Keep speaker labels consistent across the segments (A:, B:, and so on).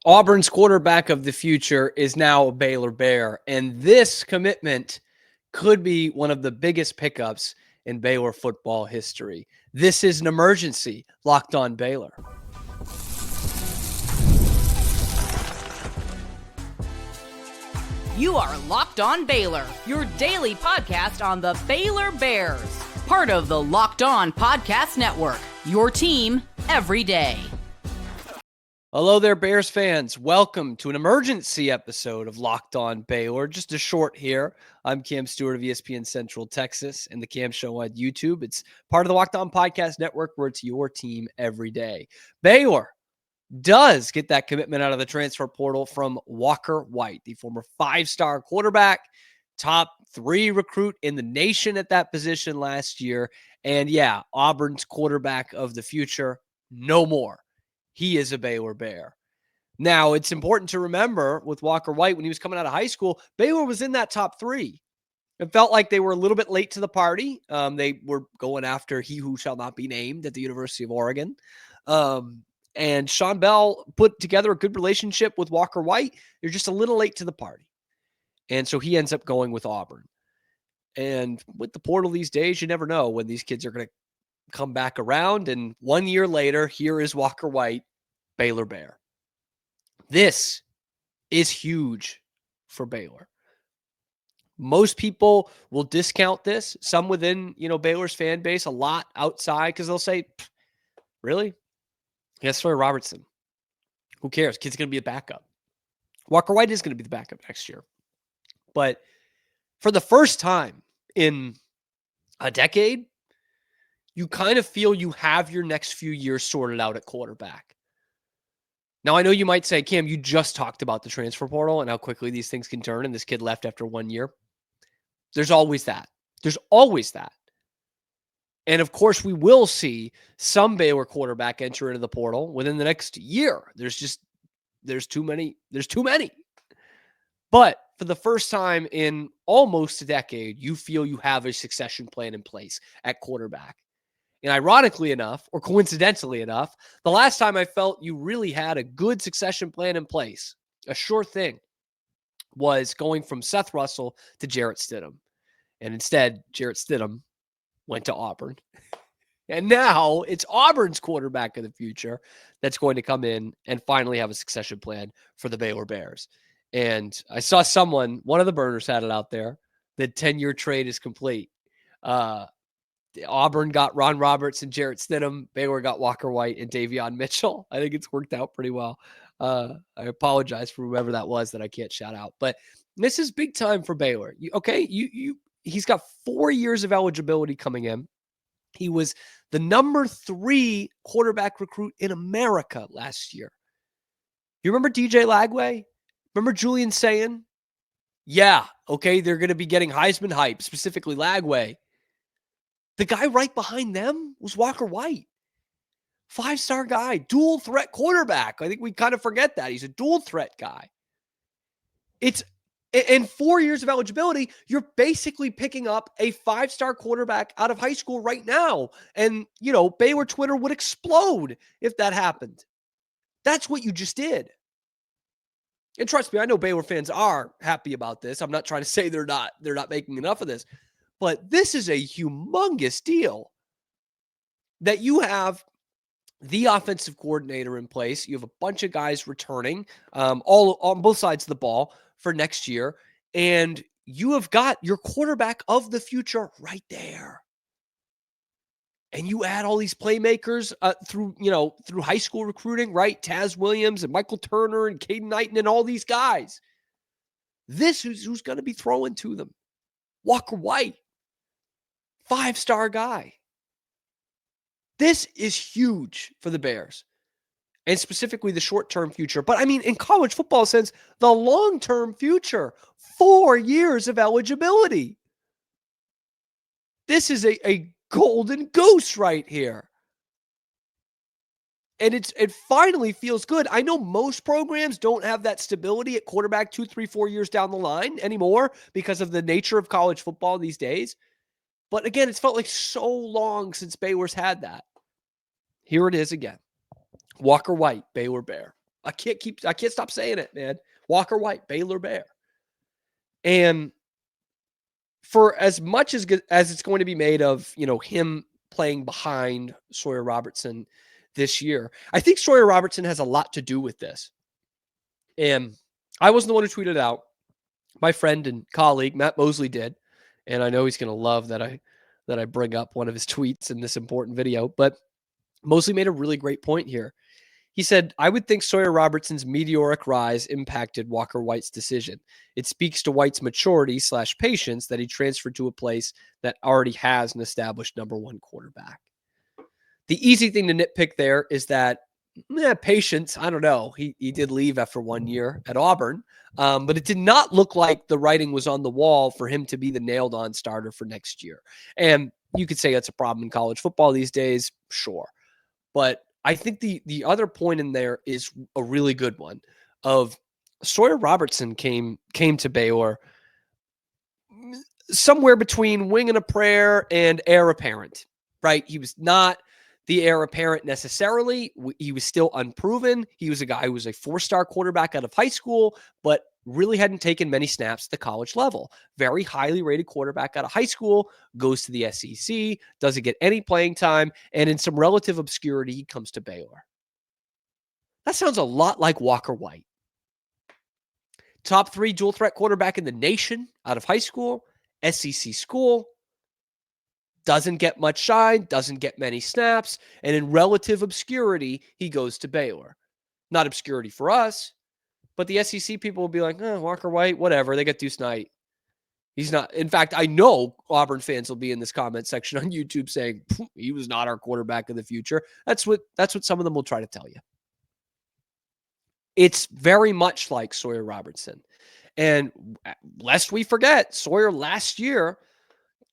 A: Auburn's quarterback of the future is now a Baylor Bear, and this commitment could be one of the biggest pickups in Baylor football history. This is an emergency. Locked on Baylor.
B: You are Locked on Baylor, your daily podcast on the Baylor Bears. Part of the Locked On Podcast Network, your team every day.
A: Hello there, Bears fans. Welcome to an emergency episode of Locked on Baylor. Just a short here. I'm Cam Stewart of ESPN Central Texas and the Cam Show on YouTube. It's part of the Locked On Podcast Network where it's your team every day. Baylor does get that commitment out of the transfer portal from Walker White, the former five-star quarterback, top 3 recruit in the nation at that position last year. And yeah, Auburn's quarterback of the future, no more. He is a Baylor Bear. Now, it's important to remember with Walker White, when he was coming out of high school, Baylor was in that top 3. It felt like they were a little bit late to the party. They were going after he who shall not be named at the University of Oregon. And Sean Bell put together a good relationship with Walker White. They're just a little late to the party. And so he ends up going with Auburn. And with the portal these days, you never know when these kids are going to come back around. And 1 year later, here is Walker White, Baylor Bear. This is huge for Baylor. Most people will discount this. Some within, Baylor's fan base, a lot outside, because they'll say, really? Yes, for Robertson. Who cares? Kid's going to be a backup. Walker White is going to be the backup next year. But for the first time in a decade, you kind of feel you have your next few years sorted out at quarterback. Now, I know you might say, Cam, you just talked about the transfer portal and how quickly these things can turn, and this kid left after 1 year. There's always that. There's always that. And of course, we will see some Baylor quarterback enter into the portal within the next year. There's too many. But for the first time in almost a decade, you feel you have a succession plan in place at quarterback. And ironically enough, or coincidentally enough, the last time I felt you really had a good succession plan in place, a sure thing, was going from Seth Russell to Jarrett Stidham. And instead, Jarrett Stidham went to Auburn. And now it's Auburn's quarterback of the future that's going to come in and finally have a succession plan for the Baylor Bears. And I saw one of the burners had it out there, the 10-year trade is complete. Auburn got Ron Robertson, Jarrett Stidham. Baylor got Walker White and Davion Mitchell. I think it's worked out pretty well. I apologize for whoever that was that I can't shout out. But this is big time for Baylor. He's got 4 years of eligibility coming in. He was the number 3 quarterback recruit in America last year. You remember DJ Lagway? Remember Julian saying, yeah, okay, they're going to be getting Heisman hype, specifically Lagway. The guy right behind them was Walker White. 5-star guy, dual threat quarterback. I think we kind of forget that. He's a dual threat guy. It's in 4 years of eligibility, you're basically picking up a 5-star quarterback out of high school right now. And, Baylor Twitter would explode if that happened. That's what you just did. And trust me, I know Baylor fans are happy about this. I'm not trying to say they're not making enough of this. But this is a humongous deal that you have the offensive coordinator in place. You have a bunch of guys returning all on both sides of the ball for next year. And you have got your quarterback of the future right there. And you add all these playmakers through high school recruiting, right? Taz Williams and Michael Turner and Caden Knighton and all these guys. This is who's going to be throwing to them. Walker White, 5-star guy. This is huge for the Bears, and specifically the short-term future. But, in college football sense, the long-term future, 4 years of eligibility. This is a golden goose right here. And it finally feels good. I know most programs don't have that stability at quarterback 2, 3, 4 years down the line anymore because of the nature of college football these days. But again, it's felt like so long since Baylor's had that. Here it is again. Walker White, Baylor Bear. I can't stop saying it, man. Walker White, Baylor Bear. And for as much as it's going to be made of, him playing behind Sawyer Robertson this year, I think Sawyer Robertson has a lot to do with this. And I wasn't the one who tweeted it out. My friend and colleague, Matt Mosley, did. And I know he's going to love that I bring up one of his tweets in this important video. But Mosley made a really great point here. He said, I would think Sawyer Robertson's meteoric rise impacted Walker White's decision. It speaks to White's maturity / patience that he transferred to a place that already has an established number one quarterback. The easy thing to nitpick there is that patience, I don't know. He did leave after 1 year at Auburn, but it did not look like the writing was on the wall for him to be the nailed-on starter for next year. And you could say that's a problem in college football these days, sure. But I think the other point in there is a really good one of Sawyer Robertson came to Baylor somewhere between wing and a prayer and heir apparent, right? He was not the heir apparent necessarily. He was still unproven. He was a guy who was a 4-star quarterback out of high school, but really hadn't taken many snaps at the college level. Very highly rated quarterback out of high school, goes to the SEC, doesn't get any playing time, and in some relative obscurity, he comes to Baylor. That sounds a lot like Walker White. Top 3 dual threat quarterback in the nation out of high school, SEC school, doesn't get much shine, doesn't get many snaps, and in relative obscurity, he goes to Baylor. Not obscurity for us, but the SEC people will be like, Walker White, whatever. They got Deuce Knight. He's not. In fact, I know Auburn fans will be in this comment section on YouTube saying he was not our quarterback of the future. That's what some of them will try to tell you. It's very much like Sawyer Robertson. And lest we forget, Sawyer last year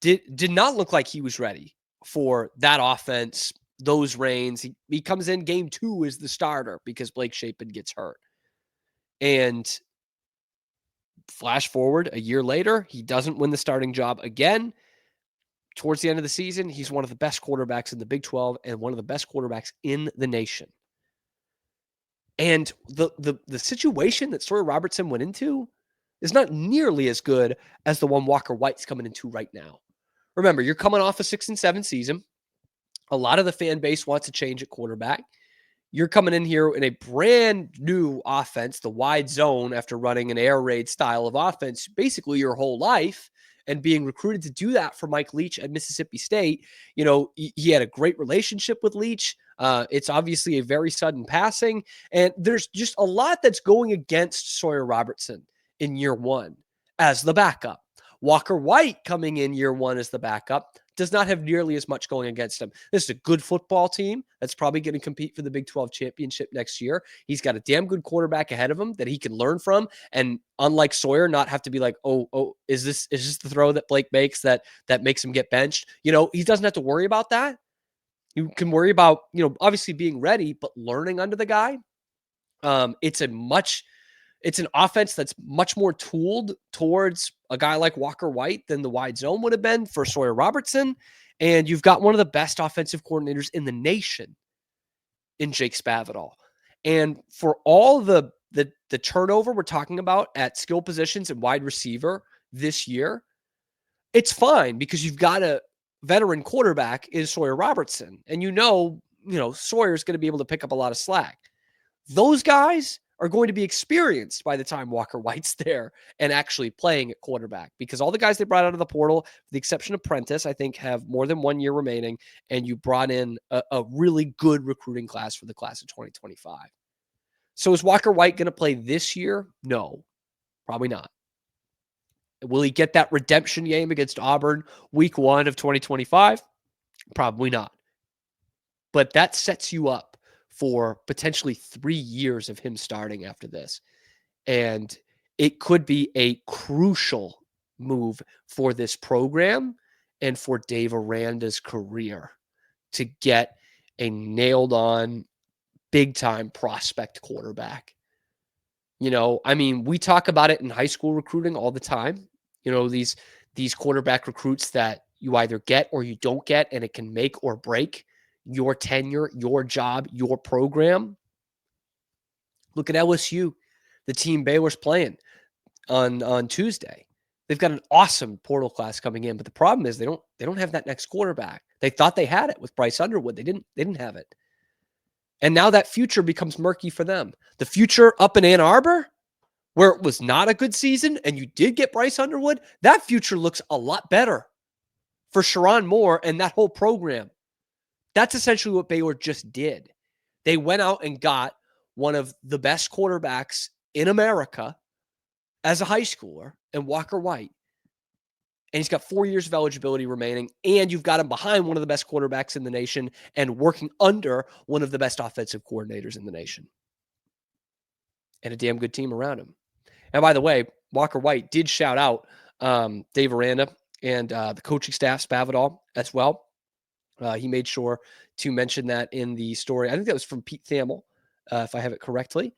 A: did not look like he was ready for that offense, those reins. He comes in game 2 as the starter because Blake Shapen gets hurt. And flash forward a year later, he doesn't win the starting job again. Towards the end of the season, he's one of the best quarterbacks in the Big 12 and one of the best quarterbacks in the nation. And the situation that Sawyer Robertson went into is not nearly as good as the one Walker White's coming into right now. Remember, you're coming off a 6-7 season. A lot of the fan base wants a change at quarterback. You're coming in here in a brand new offense, the wide zone, after running an air raid style of offense basically your whole life and being recruited to do that for Mike Leach at Mississippi State. He had a great relationship with Leach. It's obviously a very sudden passing, and there's just a lot that's going against Sawyer Robertson in year 1 as the backup. Walker White coming in year 1 as the backup does not have nearly as much going against him. This is a good football team that's probably going to compete for the Big 12 championship next year. He's got a damn good quarterback ahead of him that he can learn from. And unlike Sawyer, not have to be like, is this the throw that Blake makes that makes him get benched? He doesn't have to worry about that. You can worry about, obviously being ready, but learning under the guy. It's an offense that's much more tooled towards a guy like Walker White than the wide zone would have been for Sawyer Robertson. And you've got one of the best offensive coordinators in the nation in Jake Spavital. And for all the turnover we're talking about at skill positions and wide receiver this year, it's fine because you've got a veteran quarterback in Sawyer Robertson. And Sawyer's going to be able to pick up a lot of slack. Those guys are going to be experienced by the time Walker White's there and actually playing at quarterback, because all the guys they brought out of the portal, with the exception of Prentice, I think have more than 1 year remaining, and you brought in a really good recruiting class for the class of 2025. So is Walker White going to play this year? No, probably not. Will he get that redemption game against Auburn week 1 of 2025? Probably not. But that sets you up for potentially 3 years of him starting after this. And it could be a crucial move for this program and for Dave Aranda's career to get a nailed-on, big-time prospect quarterback. We talk about it in high school recruiting all the time. These quarterback recruits that you either get or you don't get, and it can make or break your tenure, your job, your program. Look at LSU, the team Baylor's playing on Tuesday. They've got an awesome portal class coming in, but the problem is they don't have that next quarterback. They thought they had it with Bryce Underwood. They didn't have it. And now that future becomes murky for them. The future up in Ann Arbor, where it was not a good season and you did get Bryce Underwood, that future looks a lot better for Sharon Moore and that whole program. That's essentially what Baylor just did. They went out and got one of the best quarterbacks in America as a high schooler in Walker White. And he's got 4 years of eligibility remaining, and you've got him behind one of the best quarterbacks in the nation and working under one of the best offensive coordinators in the nation. And a damn good team around him. And by the way, Walker White did shout out Dave Aranda and the coaching staff, Spavital, as well. He made sure to mention that in the story. I think that was from Pete Thamel, if I have it correctly.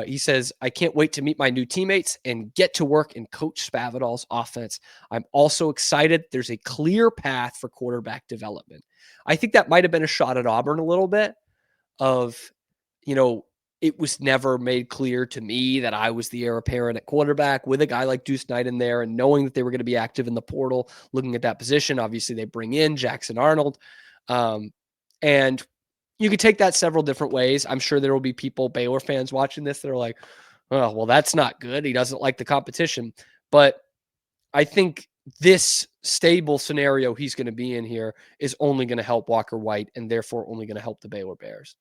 A: He says, I can't wait to meet my new teammates and get to work in Coach Spavital's offense. I'm also excited. There's a clear path for quarterback development. I think that might have been a shot at Auburn a little bit of, it was never made clear to me that I was the heir apparent at quarterback with a guy like Deuce Knight in there, and knowing that they were going to be active in the portal, looking at that position. Obviously, they bring in Jackson Arnold. And you could take that several different ways. I'm sure there will be people, Baylor fans watching this, that are like, oh, well, that's not good. He doesn't like the competition. But I think this stable scenario he's going to be in here is only going to help Walker White and therefore only going to help the Baylor Bears.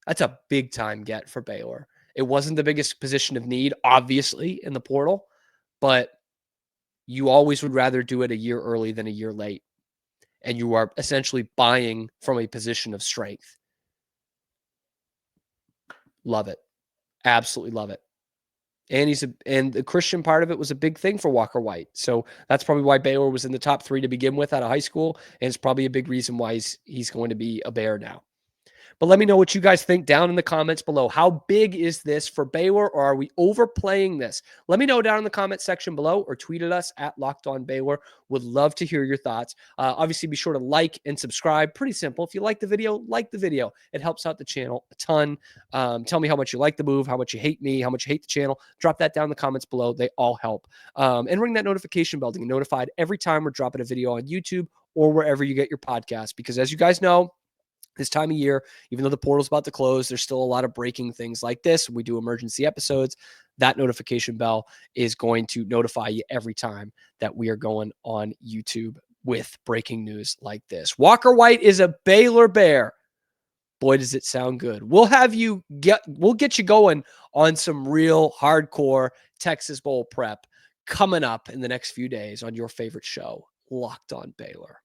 A: That's a big time get for Baylor. It wasn't the biggest position of need, obviously, in the portal, but you always would rather do it a year early than a year late. And you are essentially buying from a position of strength. Love it. Absolutely love it. And the Christian part of it was a big thing for Walker White. So that's probably why Baylor was in the top 3 to begin with out of high school. And it's probably a big reason why he's going to be a Bear now. But let me know what you guys think down in the comments below. How big is this for Baylor, or are we overplaying this? Let me know down in the comment section below, or tweet at us at Locked On Baylor. Would love to hear your thoughts. Obviously, be sure to like and subscribe. Pretty simple. If you like the video, like the video. It helps out the channel a ton. Tell me how much you like the move, how much you hate me, how much you hate the channel. Drop that down in the comments below. They all help. And ring that notification bell to get notified every time we're dropping a video on YouTube or wherever you get your podcast. Because as you guys know, this time of year, even though the portal's about to close, there's still a lot of breaking things like this. We do emergency episodes. That notification bell is going to notify you every time that we are going on YouTube with breaking news like this. Walker White is a Baylor Bear. Boy, does it sound good. We'll get you going on some real hardcore Texas Bowl prep coming up in the next few days on your favorite show, Locked On Baylor.